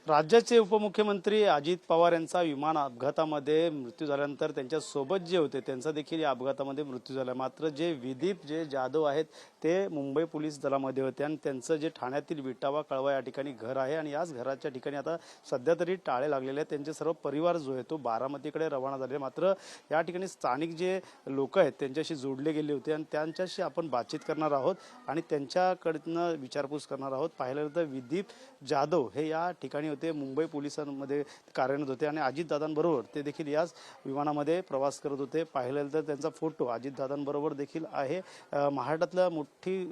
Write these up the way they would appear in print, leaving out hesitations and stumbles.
राज्याचे उपमुख्यमंत्री अजित पवार यांचा विमान अपघातामध्ये मृत्यू झाल्यानंतर त्यांच्या सोबत जे होते त्यांचा देखील या अपघातामध्ये मृत्यू झाला। मात्र जे विदीप जाधव आहेत ते मुंबई पोलीस दलामध्ये होते आणि त्यांचं जे ठाण्यातील विटावा कळवा या ठिकाणी घर आहे आणि याच घराच्या ठिकाणी आता सध्या तरी टाळे लागलेले आहेत। त्यांचे सर्व परिवार जो आहे तो बारामतीकडे रवाना झाले। मात्र या ठिकाणी स्थानिक जे लोक आहेत त्यांच्याशी जोडले गेले होते आणि त्यांच्याशी आपण बातचीत करणार आहोत आणि त्यांच्याकडनं विचारपूस करणार आहोत। पाहिलं तर विदीप जाधव हे या ठिकाणी होते, मुंबई पोलिसांमध्ये कार्यरत होते आणि अजितदादांबरोबर ते देखील याच विमानामध्ये प्रवास करत होते। पाहिलं तर त्यांचा फोटो अजितदादांबरोबर देखील आहे। महाराष्ट्रातल्या मोठी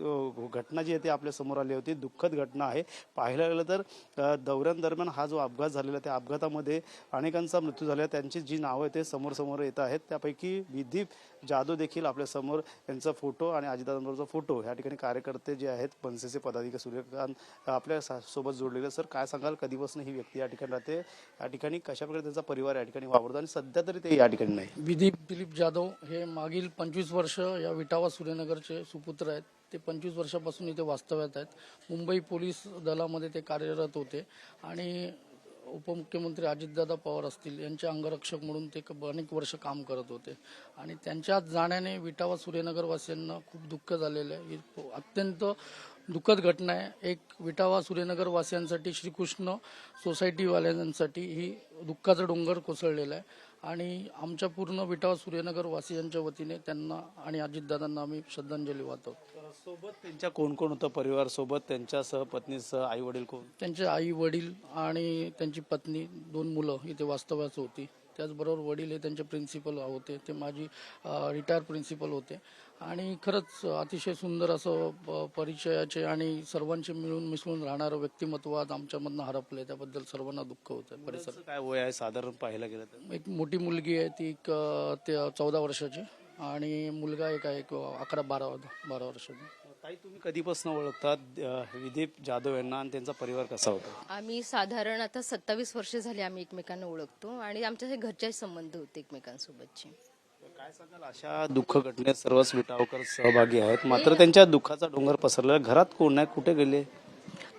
घटना जी आहे ती आपल्या समोर आली होती, दुःखद घटना आहे। पाहायला गेलं तर दौऱ्यांदरम्यान हा जो अपघात झालेला त्या अपघातामध्ये अनेकांचा मृत्यू झाला। त्यांची जी नावं आहेत ते समोर येत आहेत, त्यापैकी विदीप जाधव देखील आपल्या समोर यांचा फोटो आणि अजितदादांबरोबरचा फोटो या ठिकाणी कार्यकर्ते जे आहेत मनसेचे पदाधिकारी सूर्यकांत आपल्या सोबत जोडलेले। सर काय सांगाल, कधीपासून ही व्यक्ती या ठिकाणी राहते, या ठिकाणी कशा प्रकारे त्यांचा परिवार या ठिकाणी वावरतो आणि सध्या तरी ते या ठिकाणी नाही? विदीप दिलीप जाधव हे मागील 25 वर्ष या विटावा सूर्यनगरचे सुपुत्र आहेत। ते 25 वर्षापासून इथे वास्तव्यात आहेत। मुंबई पोलीस दलामध्ये ते कार्यरत होते आणि उपमुख्यमंत्री अजितदादा पवार असतील यांचे अंगरक्षक म्हणून ते अनेक वर्ष काम करत होते आणि त्यांच्या जाण्याने विटावा सूर्यनगर वासियांना खूप दुःख झालेलं आहे। ही अत्यंत दुःखद घटना आहे। एक विटावा सूर्यनगर वासियांसाठी, श्रीकृष्ण सोसायटीवाल्यांसाठी ही दुःखाचा डोंगर कोसळलेला आहे आणि आमच्या पूर्ण विटावा सूर्यनगर वासियांच्या वतीने त्यांना आणि अजितदादांना आम्ही श्रद्धांजली वाहतो। सोबत त्यांच्या कोण कोण होतं परिवार सोबत, त्यांच्यासह पत्नीसह, आई वडील कोण? त्यांचे आई वडील आणि त्यांची पत्नी, 2 मुलं इथे वास्तव्यास होती। त्याचबरोबर वडील हे त्यांचे प्रिन्सिपल होते, ते माझी रिटायर प्रिन्सिपल होते आणि खरंच अतिशय सुंदर असं परिचयाचे आणि सर्वांचे मिळून मिसळून राहणारं व्यक्तिमत्व आज आमच्यामधनं हरपले, त्याबद्दल सर्वांना दुःख होतं। परिसर काय वय आहे साधारण पाहायला गेलं तर? एक मोठी मुलगी आहे ती 14 वर्षाची आणि मुलगा एक आहे 11-12 वर्षाचा। ताई, तुम्ही कधीपासून ओळखतात विदीप जाधव यांना आणि त्यांचा परिवार कसा होता? आम्ही साधारण आता 27 वर्ष झाली आम्ही एकमेकांना ओळखतो आणि आमच्या घरचे संबंध होते एकमेकांसोबतचे। काय सांगाल, अशा दुःख घटनेत सर्वच विटावकर सहभागी आहेत, मात्र त्यांच्या दुःखाचा डोंगर पसरला, घरात कोण नाही, कुठे गेले?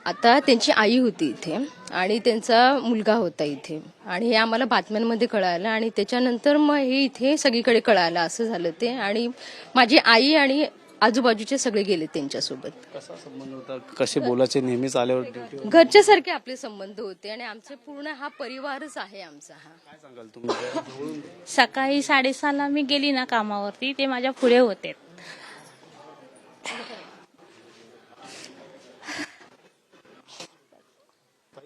आता त्यांची आई होती इथे आणि त्यांचा मुलगा होता इथे आणि हे आम्हाला बातम्यांमध्ये कळालं आणि त्याच्यानंतर मग हे इथे सगळीकडे कळालं, असं झालं ते। आणि माझी आई आणि आजूबाजूचे सगळे गेले त्यांच्यासोबत। कसा संबंध होता, कसे बोलायचे नेहमीच आल्यावर ड्युटीवर? घरच्यासारखे आपले संबंध होते आणि आमचे पूर्ण हा परिवारच आहे आमचा हा। काय सांगाल तुम्ही? सकाळी 6:30ला मी गेली ना कामावरती, ते माझ्या पुढे होते।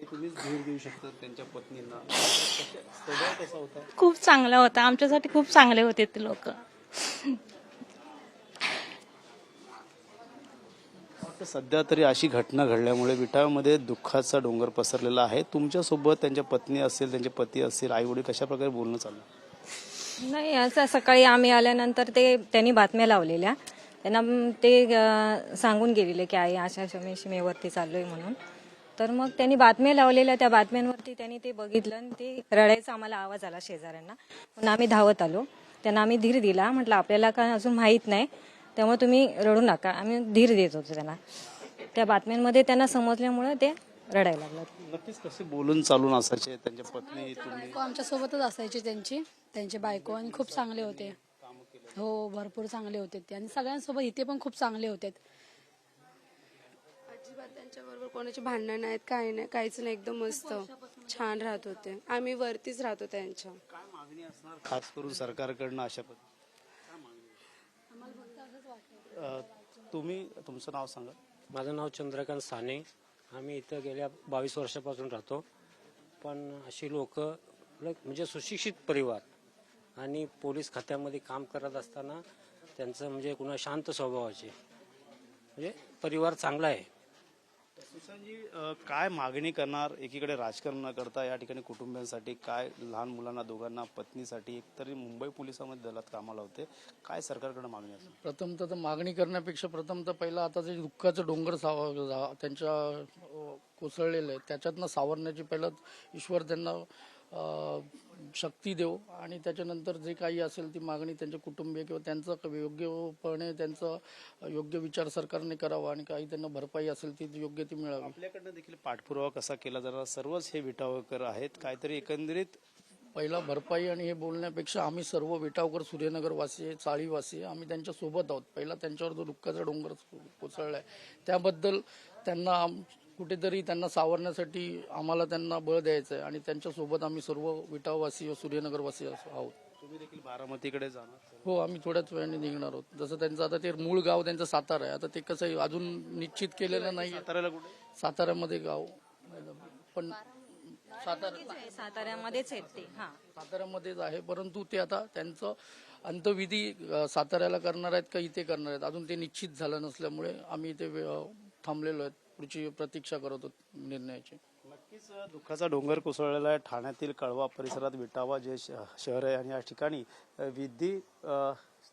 तुम्हीच धीर देऊ शकता त्यांच्या पत्नींना, स्वभाव कसा होता? खूप चांगला होता, आमच्यासाठी खूप चांगले होते ते लोक। सध्या तरी अशी घटना घडल्यामुळे विटाव्यामध्ये दुःखाचा डोंगर पसरलेला आहे। तुमच्यासोबत त्यांच्या पत्नी असेल, त्यांचे पती असतील, आई वडील, कशा प्रकारे बोलणं चाललं? नाही, असं सकाळी आम्ही आल्यानंतर त्यांनी बातम्या लावलेल्या, त्यांना ते सांगून गेलेले की आई अशा मी सीमेवरती चाललोय म्हणून। तर मग त्यांनी बातम्या लावलेल्या, त्या बातम्यांवरती त्यांनी ते बघितलं आणि ते रडायचा आम्हाला आवाज आला शेजाऱ्यांना, म्हणून आम्ही धावत आलो। त्यांना आम्ही धीर दिला, म्हटलं आपल्याला काय अजून माहीत नाही, त्यामुळे तुम्ही रडू नका, आम्ही धीर देत होतो त्यांना। त्या बातम्यांमध्ये त्यांना समजल्यामुळे ते रडायला लागलं। नक्कीच कसे बोलून चालून असायचे त्यांच्या पत्नी? तुम्ही आमच्या सोबतच असायची त्यांची बायको आणि खूप चांगले होते। हो, भरपूर चांगले होते ते आणि सगळ्यांसोबत इथे पण खूप चांगले होते। अजिबात त्यांच्याबरोबर कोणाची भांडणं नाहीत, काही नाही, काहीच नाही, एकदम मस्त छान राहत होते। आम्ही वरतीच राहतो त्यांच्या। काय मागणी असणार खास करून सरकारकडनं अशा तुम्ही तुमचं नाव सांगा? माझं नाव चंद्रकांत साने। आम्ही इथं गेल्या 22 वर्षापासून राहतो, पण अशी लोक म्हणजे सुशिक्षित परिवार आणि पोलीस खात्यामध्ये काम करत असताना त्यांचं म्हणजे कुणा शांत स्वभावाचे म्हणजे परिवार चांगला आहे। सुशांतजी, काय मागणी करणार? एकीकडे राजकारण न करता या ठिकाणी कुटुंबियांसाठी काय, लहान मुलांना दोघांना, पत्नीसाठी, एकतरी मुंबई पोलिसांमध्ये दलात कामाला होते, काय सरकारकडे मागणी असेल? प्रथमतः मागणी करण्यापेक्षा पहिला आता जे दुःखाचं डोंगर त्यांच्या कोसळलेलं आहे त्याच्यातनं सावरण्याची पहिलं ईश्वर त्यांना शक्ती देव आणि त्याच्यानंतर जे काही असेल ती मागणी त्यांचे कुटुंबीय किंवा त्यांचं योग्यपणे त्यांचं योग्य विचार सरकारने करावा आणि काही त्यांना भरपाई असेल ती योग्य ती मिळावी. आपल्याकडनं देखील पाठपुरावा कसा केला जाणार? सर्वच हे विटावकर आहेत, काहीतरी एकंदरीत पहिला भरपाई आणि हे बोलण्यापेक्षा आम्ही सर्व विटावकर सूर्यनगरवासी आहे, चाळीवासी आहे, आम्ही त्यांच्या सोबत आहोत. पहिला त्यांच्यावर जो दुःखाचा डोंगर कोसळलाय त्याबद्दल त्यांना कुठेतरी त्यांना सावरण्यासाठी आम्हाला त्यांना बळ द्यायचं आहे आणि त्यांच्यासोबत आम्ही सर्व विटावासी व सूर्यनगरवासी आहोत. तुम्ही देखील बारामतीकडे जाणार? हो, आम्ही थोड्याच वेळाने निघणार आहोत. जसं त्यांचं आता ते मूळ गाव त्यांचं सातारा आहे. आता ते कसं आहे अजून निश्चित केलेलं नाही. साताऱ्याला कुठे? साताऱ्यामध्ये गाव पण साताऱ्यामध्येच आहेत ते. हा, साताऱ्यामध्येच आहे, परंतु ते आता त्यांचं अंत्यविधी साताऱ्याला करणार आहेत का इथे करणार आहेत अजून ते निश्चित झालं नसल्यामुळे आम्ही इथे थांबलेलो आहेत. पुढची प्रतीक्षा करत होत निर्णयाची. नक्कीच दुःखाचा डोंगर कोसळलेला आहे. ठाण्यातील कळवा परिसरात विटावा जे शहर आहे आणि या ठिकाणी विधी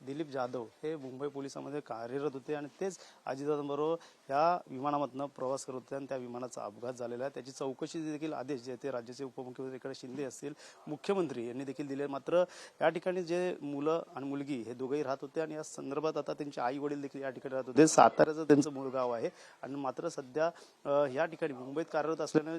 दिलीप जाधव हे मुंबई पोलिसांमध्ये कार्यरत होते आणि तेच अजितदादांबरोबर या विमानामधनं प्रवास करत होते आणि त्या विमानाचा अपघात झालेला आहे. त्याची चौकशी देखील आदेश जे ते राज्याचे उपमुख्यमंत्री एकनाथ शिंदे असतील, मुख्यमंत्री यांनी देखील दिले. मात्र या ठिकाणी जे मुलं आणि मुलगी हे दोघंही राहत होते आणि या संदर्भात आता त्यांचे आई वडील देखील या ठिकाणी राहत होते. साताऱ्याचं त्यांचं मूळ गाव आहे आणि मात्र सध्या या ठिकाणी मुंबईत कार्यरत असल्याने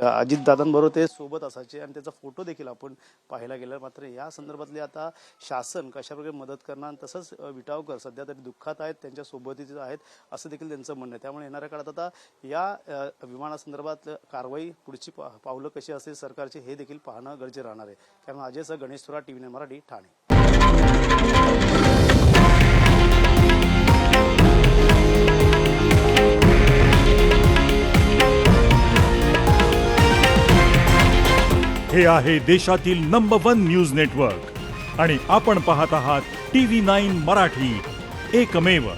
अजितदादांबरोबर ते सोबत असायचे आणि त्याचा फोटो देखील आपण पाहायला गेला. मात्र या संदर्भातले आता शासन कशाप्रकारे मदत करणार, तसंच विटावकर सध्या तरी दुःखात आहेत, त्यांच्या सोबतीच आहेत असं देखील त्यांचं म्हणणं आहे. त्यामुळे येणाऱ्या काळात आता या विमानासंदर्भात कारवाई पुढची पावलं कशी असेल सरकारचे हे देखील पाहणं गरजेचं राहणार आहे. कारण अजय सर, गणेश थोरात, TV9 मराठी, ठाणे. हे आहे देशातील नंबर 1 न्यूज नेटवर्क आणि आपण पाहत आहात TV9 मराठी, एकमेव.